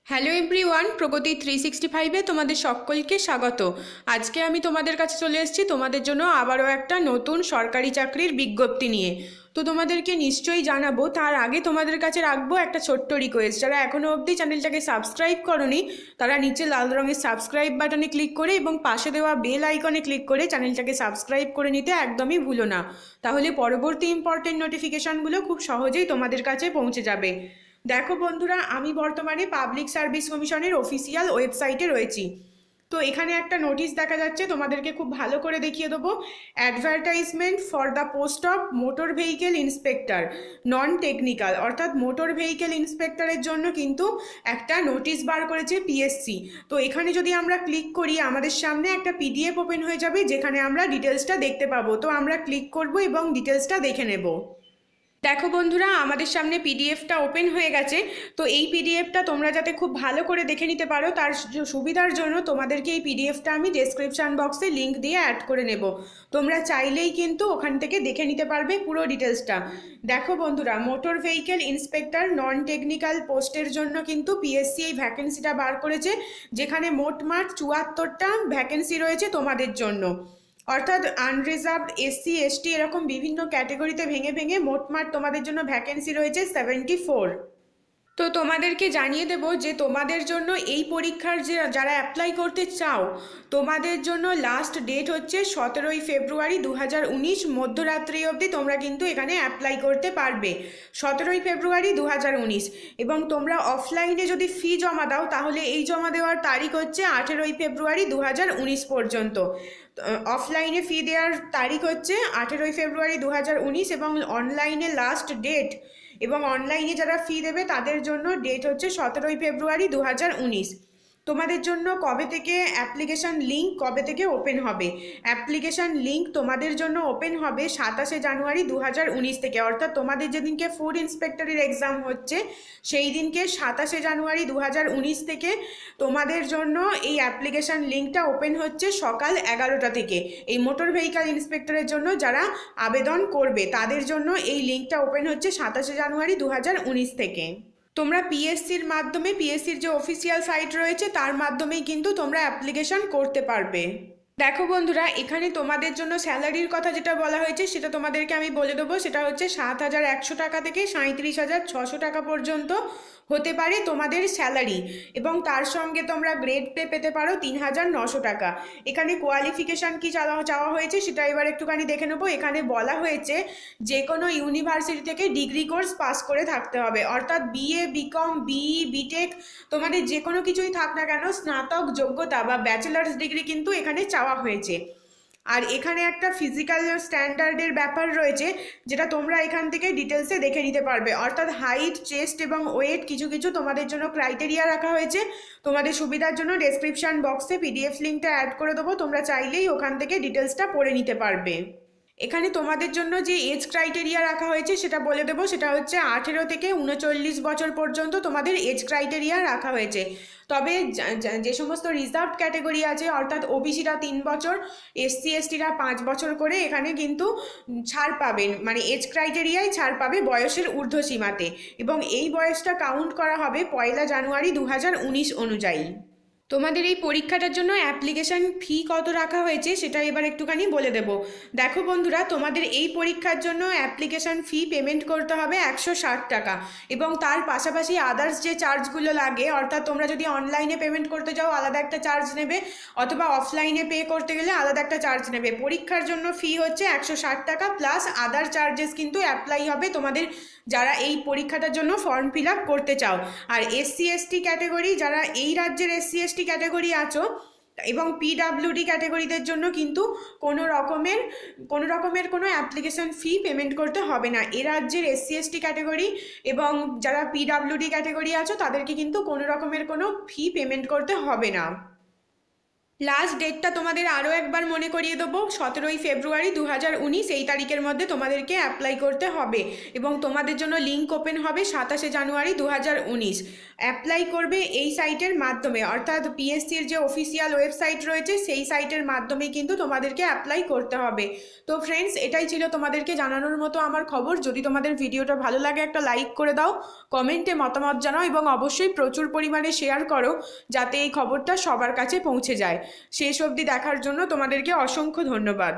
Hello everyone, প্রগতি 365-এ তোমাদের সকলকে স্বাগত। আজকে আমি তোমাদের কাছে চলে এসেছি তোমাদের জন্য আবারও একটা নতুন সরকারি চাকরির বিজ্ঞপ্তি নিয়ে। তো তোমাদেরকে নিশ্চয়ই জানাবো, তার আগে তোমাদের কাছে রাখবো একটা ছোট্ট রিকোয়েস্ট। যারা এখনও অবধি চ্যানেলটাকে সাবস্ক্রাইব করনি তারা নিচে লাল রঙের সাবস্ক্রাইব বাটনে ক্লিক করে এবং পাশে দেওয়া বেল আইকনে ক্লিক করে চ্যানেলটাকে সাবস্ক্রাইব করে নিতে একদমই ভুলো না। তাহলে পরবর্তী ইম্পর্টেন্ট নোটিফিকেশানগুলো খুব সহজেই তোমাদের কাছে পৌঁছে যাবে। দেখো বন্ধুরা, আমি বর্তমানে পাবলিক সার্ভিস কমিশনের অফিসিয়াল ওয়েবসাইটে রয়েছি। তো এখানে একটা নোটিশ দেখা যাচ্ছে, তোমাদেরকে খুব ভালো করে দেখিয়ে দেবো। Advertisement for the post of motor vehicle inspector non technical, অর্থাৎ মোটর ভেহিকেল ইন্সপেক্টরের জন্য কিন্তু একটা নোটিশ বার করেছে পিএসসি। তো এখানে যদি আমরা ক্লিক করি আমাদের সামনে একটা পিডিএফ ওপেন হয়ে যাবে, যেখানে আমরা ডিটেলসটা দেখতে পাবো। তো আমরা ক্লিক করব এবং ডিটেলসটা দেখে নেব। দেখো বন্ধুরা, আমাদের সামনে পিডিএফটা ওপেন হয়ে গেছে। তো এই পিডিএফটা তোমরা যাতে খুব ভালো করে দেখে নিতে পারো তার সুবিধার জন্য তোমাদেরকে এই পিডিএফটা আমি ডেসক্রিপশান বক্সে লিঙ্ক দিয়ে অ্যাড করে নেব। তোমরা চাইলেই কিন্তু ওখান থেকে দেখে নিতে পারবে পুরো ডিটেলসটা। দেখো বন্ধুরা, motor vehicle inspector non technical পোস্টের জন্য কিন্তু পিএসসি এই ভ্যাকেন্সিটা বার করেছে, যেখানে মোটমাট 74টা ভ্যাকেন্সি রয়েছে তোমাদের জন্য। অর্থাৎ আনরিজার্ভড, এসসি, এসটি এরকম বিভিন্ন ক্যাটেগরিতে ভেঙে ভেঙে মোটমাট তোমাদের জন্য ভ্যাকেন্সি রয়েছে 74। তো তোমাদেরকে জানিয়ে দেব যে তোমাদের জন্য এই পরীক্ষার যারা অ্যাপ্লাই করতে চাও, তোমাদের জন্য লাস্ট ডেট হচ্ছে 17ই ফেব্রুয়ারি 2019 মধ্যরাত্রি অবধি তোমরা কিন্তু এখানে অ্যাপ্লাই করতে পারবে। 17ই ফেব্রুয়ারি 2019। এবং তোমরা অফলাইনে যদি ফি জমা দাও তাহলে এই জমা দেওয়ার তারিখ হচ্ছে 18ই ফেব্রুয়ারি 2019 পর্যন্ত। অফলাইনে ফি দেওয়ার তারিখ হচ্ছে 18ই ফেব্রুয়ারি 2019 এবং অনলাইনে লাস্ট ডেট এবং অনলাইনে যারা ফি দেবে তাদের জন্য ডেট হচ্ছে 17ই ফেব্রুয়ারি 2019। তোমাদের জন্য কবে থেকে অ্যাপ্লিকেশান লিঙ্ক কবে থেকে ওপেন হবে? অ্যাপ্লিকেশান লিঙ্ক তোমাদের জন্য ওপেন হবে 27শে জানুয়ারি 2019 থেকে, অর্থাৎ তোমাদের যেদিনকে ফুড ইন্সপেক্টরের এক্সাম হচ্ছে সেই দিনকে 27শে জানুয়ারি 2019 থেকে তোমাদের জন্য এই অ্যাপ্লিকেশান লিঙ্কটা ওপেন হচ্ছে সকাল 11টা থেকে। এই মোটর ভেহিক্যাল ইন্সপেক্টরের জন্য যারা আবেদন করবে তাদের জন্য এই লিঙ্কটা ওপেন হচ্ছে 27শে জানুয়ারি 2019 থেকে। তোমরা পিএসসির মাধ্যমে, পিএসসির যে অফিসিয়াল সাইট রয়েছে তার মাধ্যমেই কিন্তু তোমরা অ্যাপ্লিকেশন করতে পারবে। দেখো বন্ধুরা, এখানে তোমাদের জন্য স্যালারির কথা যেটা বলা হয়েছে সেটা তোমাদেরকে আমি বলে দেবো। সেটা হচ্ছে 7,100 টাকা থেকে 37,600 টাকা পর্যন্ত হতে পারে তোমাদের স্যালারি, এবং তার সঙ্গে তোমরা গ্রেড পে পেতে পারো 3,900 টাকা। এখানে কোয়ালিফিকেশান কি চাওয়া হয়েছে সেটা এবার একটুখানি দেখে নেবো। এখানে বলা হয়েছে যে কোনো ইউনিভার্সিটি থেকে ডিগ্রি কোর্স পাস করে থাকতে হবে, অর্থাৎ বিএ, বিকম, বিই, বিটেক তোমাদের যে কোনো কিছুই থাক না কেন, স্নাতক যোগ্যতা বা ব্যাচেলার্স ডিগ্রি কিন্তু এখানে চাওয়া হয়েছে। আর এখানে একটা ফিজিক্যাল স্ট্যান্ডার্ডের ব্যাপার রয়েছে যেটা তোমরা এখান থেকে ডিটেলসে দেখে নিতে পারবে, অর্থাৎ হাইট, চেস্ট এবং ওয়েট কিছু কিছু তোমাদের জন্য ক্রাইটেরিয়া রাখা হয়েছে। তোমাদের সুবিধার জন্য ডেসক্রিপশন বক্সে পিডিএফ লিঙ্কটা অ্যাড করে দেবো, তোমরা চাইলেই ওখান থেকে ডিটেলসটা পড়ে নিতে পারবে। এখানে তোমাদের জন্য যে এজ ক্রাইটেরিয়া রাখা হয়েছে সেটা বলে দেবো। সেটা হচ্ছে 18 থেকে 39 বছর পর্যন্ত তোমাদের এজ ক্রাইটেরিয়া রাখা হয়েছে। তবে যে সমস্ত রিজার্ভড ক্যাটেগরি আছে, অর্থাৎ ওবিসিরা 3 বছর, এসসি এসটিরা 5 বছর করে এখানে কিন্তু ছাড় পাবেন, মানে এজ ক্রাইটেরিয়ায় ছাড় পাবে বয়সের ঊর্ধ্বসীমাতে, এবং এই বয়সটা কাউন্ট করা হবে 1 জানুয়ারি 2019 অনুযায়ী। তোমাদের এই পরীক্ষাটার জন্য অ্যাপ্লিকেশান ফি কত রাখা হয়েছে সেটা এবার একটুখানি বলে দেব। দেখো বন্ধুরা, তোমাদের এই পরীক্ষার জন্য অ্যাপ্লিকেশান ফি পেমেন্ট করতে হবে 160 টাকা, এবং তার পাশাপাশি আদার্স যে চার্জগুলো লাগে, অর্থাৎ তোমরা যদি অনলাইনে পেমেন্ট করতে যাও আলাদা একটা চার্জ নেবে, অথবা অফলাইনে পে করতে গেলে আলাদা একটা চার্জ নেবে। পরীক্ষার জন্য ফি হচ্ছে 160 টাকা প্লাস আদার চার্জেস কিন্তু অ্যাপ্লাই হবে তোমাদের যারা এই পরীক্ষাটার জন্য ফর্ম ফিল আপ করতে চাও। আর এসসি এসটি ক্যাটেগরি, যারা এই রাজ্যের এসসি এসটি ক্যাটেগরি আছো এবং পিডাব্লিউডি ক্যাটেগরিদের জন্য কিন্তু কোনো রকমের কোনো অ্যাপ্লিকেশন ফি পেমেন্ট করতে হবে না। এ রাজ্যের এসসি এসটি ক্যাটেগরি এবং যারা পিডাব্লিউডি ক্যাটেগরি আছো তাদেরকে কিন্তু কোনো রকমের কোনো ফি পেমেন্ট করতে হবে না। লাস্ট ডেটটা তোমাদের আরও একবার মনে করিয়ে দেবো, 17ই ফেব্রুয়ারি 2019, এই তারিখের মধ্যে তোমাদেরকে অ্যাপ্লাই করতে হবে এবং তোমাদের জন্য লিঙ্ক ওপেন হবে 27শে জানুয়ারি 2019। অ্যাপ্লাই করবে এই সাইটের মাধ্যমে, অর্থাৎ পিএসসির যে অফিসিয়াল ওয়েবসাইট রয়েছে সেই সাইটের মাধ্যমে কিন্তু তোমাদেরকে অ্যাপ্লাই করতে হবে। তো ফ্রেন্ডস, এটাই ছিল তোমাদেরকে জানানোর মতো আমার খবর। যদি তোমাদের ভিডিওটা ভালো লাগে একটা লাইক করে দাও, কমেন্টে মতামত জানাও এবং অবশ্যই প্রচুর পরিমাণে শেয়ার করো যাতে এই খবরটা সবার কাছে পৌঁছে যায়। শেষ অবধি দেখার জন্য তোমাদেরকে অসংখ্য ধন্যবাদ।